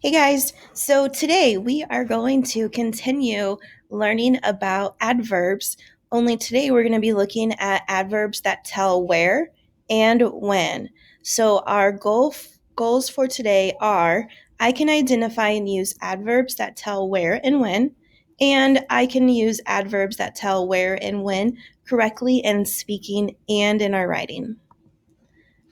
Hey guys, so today we are going to continue learning about adverbs, only today we're going to be looking at adverbs that tell where and when. So our goals for today are I can identify and use adverbs that tell where and when, and I can use adverbs that tell where and when correctly in speaking and in our writing.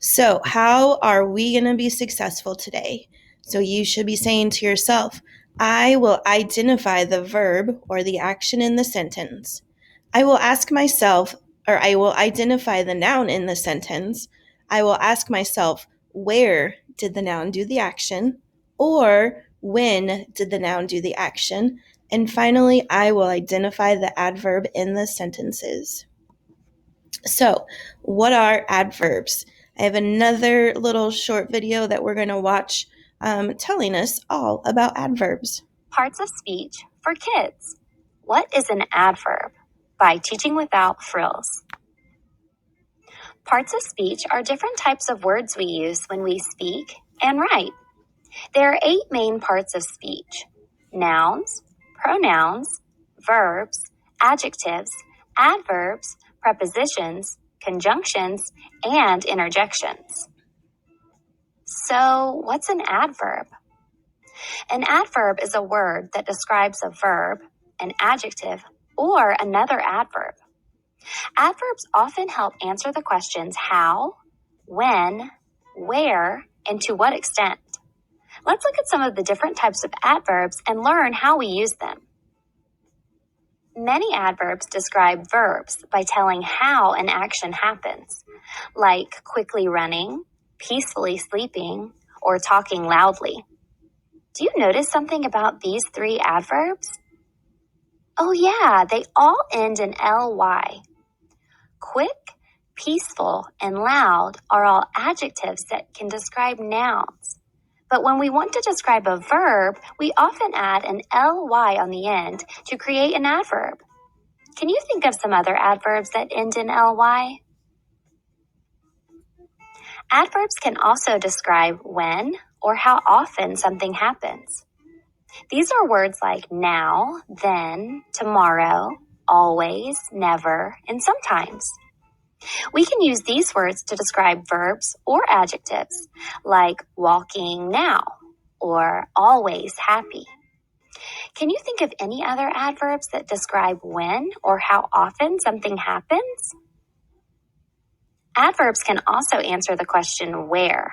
So, how are we going to be successful today? So, you should be saying to yourself, I will identify the verb or the action in the sentence. I will ask myself, or I will identify the noun in the sentence. I will ask myself, where did the noun do the action? Or when did the noun do the action? And finally, I will identify the adverb in the sentences. So, what are adverbs? I have another little short video that we're going to watch telling us all about adverbs. Parts of speech for kids. What is an adverb? By Teaching Without Frills. Parts of speech are different types of words we use when we speak and write. There are 8 main parts of speech: nouns, pronouns, verbs, adjectives, adverbs, prepositions, conjunctions, and interjections. So, what's an adverb? An adverb is a word that describes a verb, an adjective, or another adverb. Adverbs often help answer the questions how, when, where, and to what extent. Let's look at some of the different types of adverbs and learn how we use them. Many adverbs describe verbs by telling how an action happens, like quickly running, peacefully sleeping, or talking loudly. Do you notice something about these 3 adverbs? Oh yeah, they all end in ly. Quick, peaceful, and loud are all adjectives that can describe nouns. But when we want to describe a verb, we often add an ly on the end to create an adverb. Can you think of some other adverbs that end in ly? Adverbs can also describe when or how often something happens. These are words like now, then, tomorrow, always, never, and sometimes. We can use these words to describe verbs or adjectives, like walking now or always happy. Can you think of any other adverbs that describe when or how often something happens? Adverbs can also answer the question where.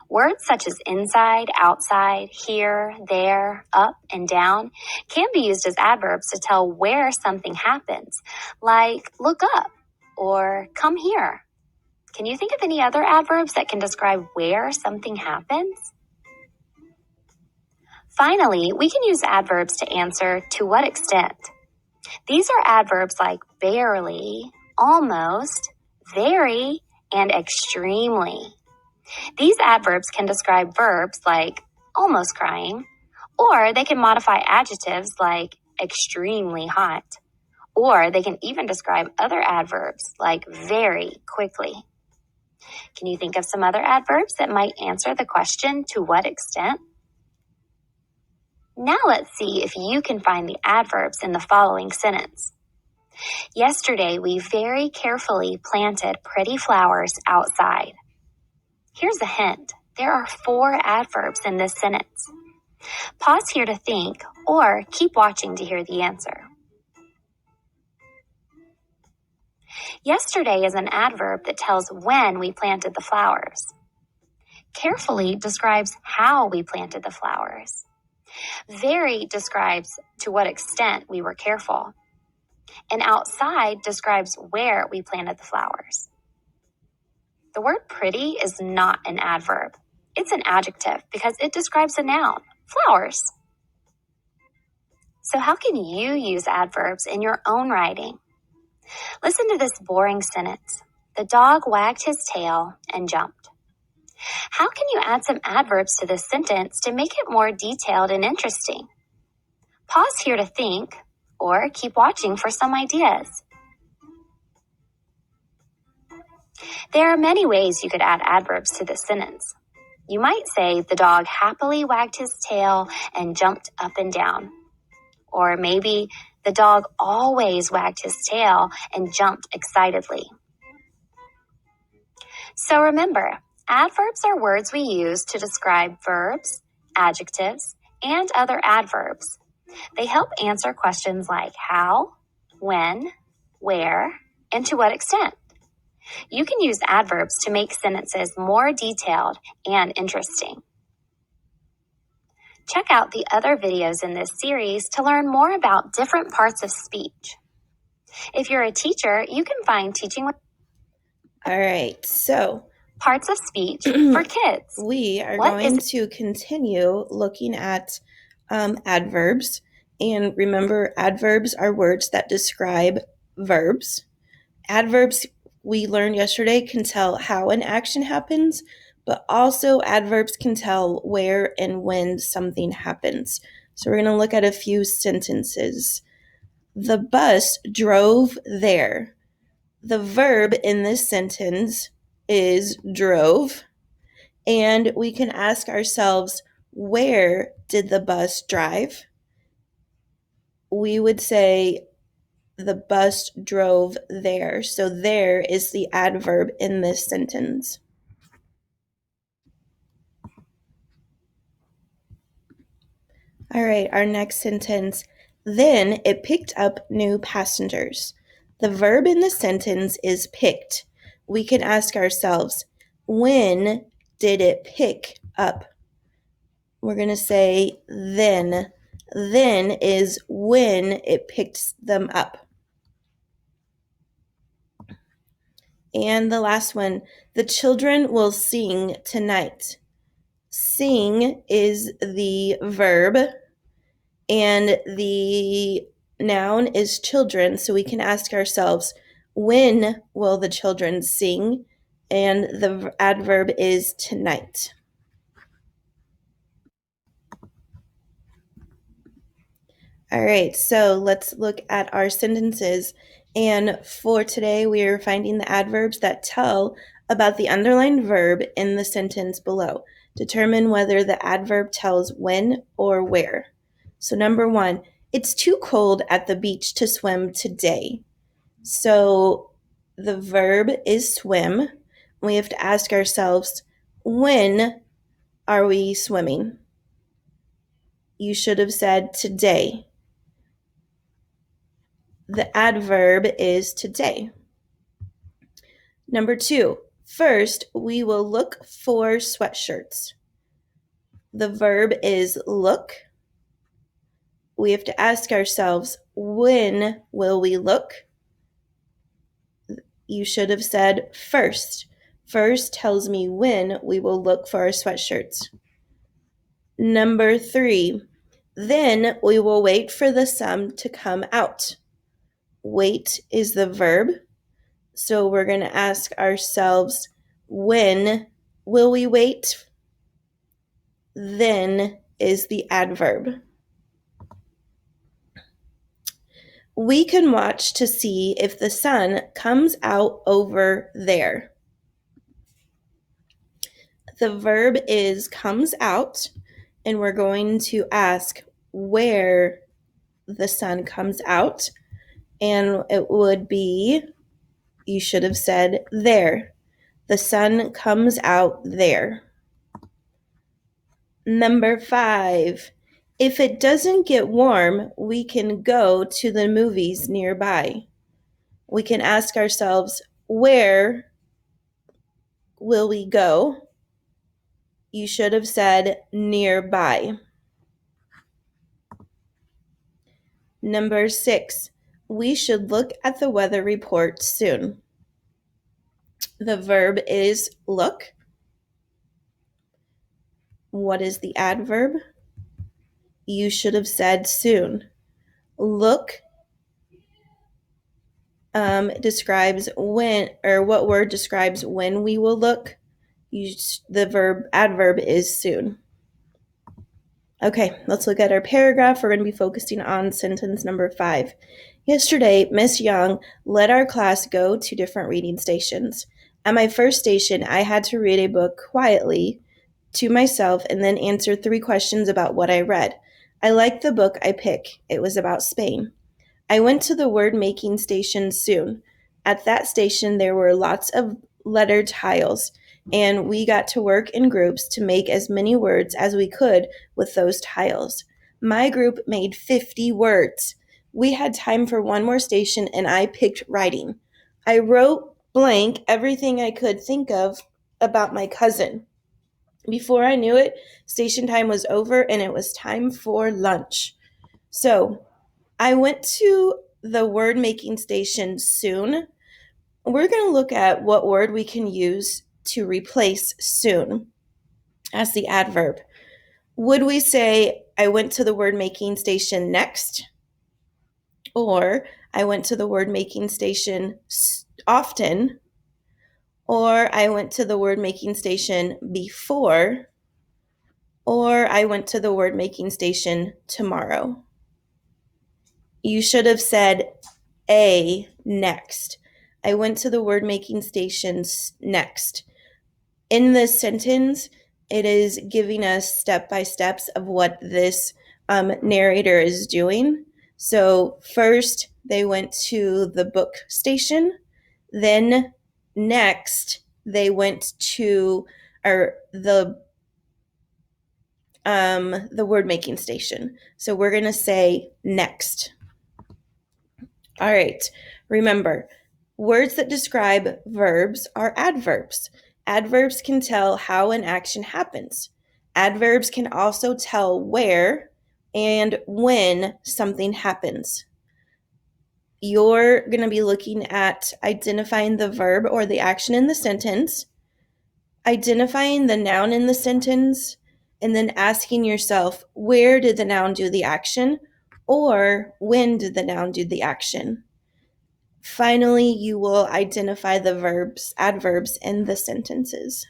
Words such as inside, outside, here, there, up, and down can be used as adverbs to tell where something happens, like look up or come here. Can you think of any other adverbs that can describe where something happens? Finally, we can use adverbs to answer to what extent. These are adverbs like barely, almost, very, and extremely. These adverbs can describe verbs like almost crying, or they can modify adjectives like extremely hot, or they can even describe other adverbs like very quickly. Can you think of some other adverbs that might answer the question to what extent? Now let's see if you can find the adverbs in the following sentence. Yesterday, we very carefully planted pretty flowers outside. Here's a hint. There are 4 adverbs in this sentence. Pause here to think, or keep watching to hear the answer. Yesterday is an adverb that tells when we planted the flowers. Carefully describes how we planted the flowers. Very describes to what extent we were careful. And outside describes where we planted the flowers. The word pretty is not an adverb. It's an adjective because it describes a noun, flowers. So how can you use adverbs in your own writing? Listen to this boring sentence. The dog wagged his tail and jumped. How can you add some adverbs to this sentence to make it more detailed and interesting? Pause here to think, or keep watching for some ideas. There are many ways you could add adverbs to this sentence. You might say the dog happily wagged his tail and jumped up and down. Or maybe the dog always wagged his tail and jumped excitedly. So remember, adverbs are words we use to describe verbs, adjectives, and other adverbs. They help answer questions like how, when, where, and to what extent. You can use adverbs to make sentences more detailed and interesting. Check out the other videos in this series to learn more about different parts of speech. If you're a teacher, you can find teaching with All right, so parts of speech for kids. We are going to continue looking at adverbs. And remember, adverbs are words that describe verbs. Adverbs, we learned yesterday, can tell how an action happens, but also adverbs can tell where and when something happens. So we're going to look at a few sentences. The bus drove there. The verb in this sentence is drove. And we can ask ourselves, where did the bus drive? We would say the bus drove there. So there is the adverb in this sentence. All right, our next sentence. Then it picked up new passengers. The verb in the sentence is picked. We can ask ourselves, when did it pick up? We're going to say then. Then is when it picks them up. And the last one, the children will sing tonight. Sing is the verb, and the noun is children. So we can ask ourselves, when will the children sing? And the adverb is tonight. All right, so let's look at our sentences. And for today, we are finding the adverbs that tell about the underlined verb in the sentence below. Determine whether the adverb tells when or where. So number 1, it's too cold at the beach to swim today. So the verb is swim. We have to ask ourselves, when are we swimming? You should have said today. The adverb is today. Number 2, first we will look for sweatshirts. The verb is look. We have to ask ourselves, when will we look? You should have said first. First tells me when we will look for our sweatshirts. Number 3, then we will wait for the sun to come out. Wait is the verb. So we're going to ask ourselves, when will we wait? Then is the adverb. We can watch to see if the sun comes out over there. The verb is comes out, and we're going to ask where the sun comes out, and it would be, you should have said there. The sun comes out there. Number 5, if it doesn't get warm, we can go to the movies nearby. We can ask ourselves, where will we go? You should have said nearby. Number 6, we should look at the weather report soon. The verb is look. What is the adverb? You should have said soon. Look describes when, or what word describes when we will look. The adverb is soon. Okay, let's look at our paragraph. We're going to be focusing on sentence number 5. Yesterday, Miss Young let our class go to different reading stations. At my first station, I had to read a book quietly to myself and then answer 3 questions about what I read. I liked the book I picked. It was about Spain. I went to the word making station soon. At that station, there were lots of letter tiles, and we got to work in groups to make as many words as we could with those tiles. My group made 50 words. We had time for one more station, and I picked writing. I wrote blank everything I could think of about my cousin. Before I knew it, station time was over and it was time for lunch. So I went to the word making station soon. We're going to look at what word we can use to replace soon as the adverb. Would we say, I went to the word making station next? Or I went to the word making station often? Or I went to the word making station before? Or I went to the word making station tomorrow? You should have said A next. I went to the word making stations next. In this sentence, it is giving us step by steps of what this narrator is doing. So first, they went to the book station. Then next, they went to the word making station. So we're going to say next. All right. Remember, words that describe verbs are adverbs. Adverbs can tell how an action happens. Adverbs can also tell where and when something happens. You're going to be looking at identifying the verb or the action in the sentence, identifying the noun in the sentence, and then asking yourself, where did the noun do the action, or when did the noun do the action? Finally, you will identify the adverbs in the sentences.